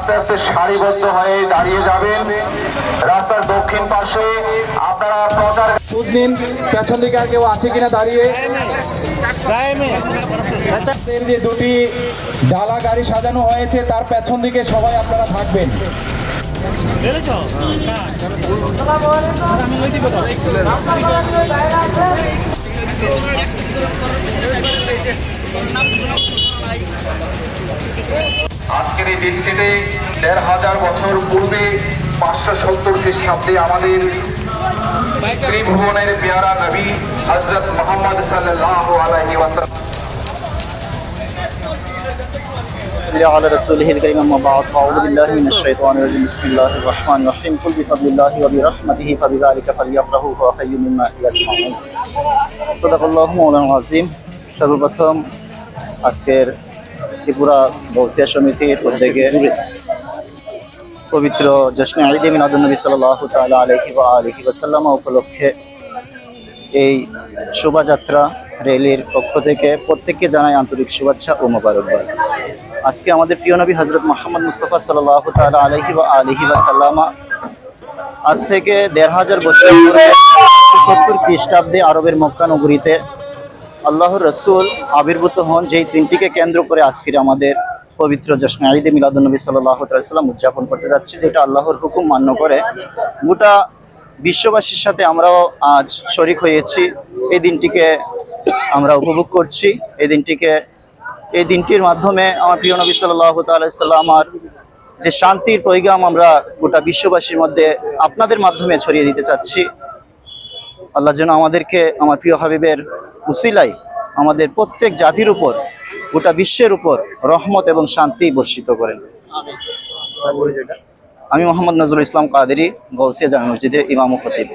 আস্তে আস্তে সারিবদ্ধ হয়ে দাঁড়িয়ে যাবেন। রাস্তার দক্ষিণ পাশে আপনারা প্রচার খোঁজ নিন পেছন দিকে আর কেউ আছে কিনা দাঁড়িয়ে। যে দুটি ডালা গাড়ি সাজানো হয়েছে তার পেছন দিকে সবাই আপনারা থাকবেন। আজকের এই দিনটিতে ১৫০০ বছর পূর্বে ৫৭০ খ্রিস্টাব্দে আমাদের ত্রিভুবনের পেয়ারা নবী হযরত মুহাম্মদ সাল্লাল্লাহু আলাইহি ওয়াসাল্লাম على رسوله الكريم أما بعد أعوذ بالله من الشيطان الرجيم بسم الله الرحمن الرحيم قل بفضل الله وبرحمته فبذلك فليفرحوا هو خير مما يجمعون صدق الله مولانا العظيم। সর্বপ্রথম আজকের ত্রিপুরা গৌসিয়া সমিতির উদ্যোগে পবিত্র জশ্নে ঈদে মিলাদুন নবী সাল্লাল্লাহু তাআলা আলাইহি ওয়া আলিহি ওয়াসাল্লাম উপলক্ষে এই শোভাযাত্রা র্যালির পক্ষ থেকে প্রত্যেককে জানাই আন্তরিক শুভেচ্ছা ও মোবারকবাদ। আজকে আমাদের প্রিয় নবী হযরত মুহাম্মদ মুস্তাফা সাল্লাল্লাহু তাআলা আলাইহি ওয়া আলিহি ওয়াসাল্লাম আজ থেকে ১৫০০ বছর পূর্বে ৭০ খ্রিস্টাব্দে আরবের মক্কা নগরীতে আল্লাহর রাসূল আবির্ভূত হন। যেই দিনটিকে কেন্দ্র করে আজকের আমাদের পবিত্র জশ্নে ঈদে মিলাদুন নবী সাল্লাল্লাহু আলাইহি ওয়াসাল্লাম উদযাপন করতে যাচ্ছি, যেটা আল্লাহর হুকুম মান্য করে গোটা বিশ্ববাসীর সাথে আমরাও আজ শরীক হয়েছি। এই দিনটিকে আমরা উপভোগ করছি। এই দিনটির মাধ্যমে আমার প্রিয় নবী সাল্লাল্লাহু আলাইহি ওয়াসাল্লামের যে শান্তির পয়গাম আমরা গোটা বিশ্ববাসীর মধ্যে আপনাদের মাধ্যমে ছড়িয়ে দিতে চাচ্ছি। আল্লাহ যেন আমাদেরকে আমার প্রিয় হাবিবের উসিলায় আমাদের প্রত্যেক জাতির উপর গোটা বিশ্বের উপর রহমত এবং শান্তি বর্ষিত করেন। আমি মোহাম্মদ নজরুল ইসলাম কাদেরী, গৌসিয়া জামে মসজিদের ইমাম ও খতিব।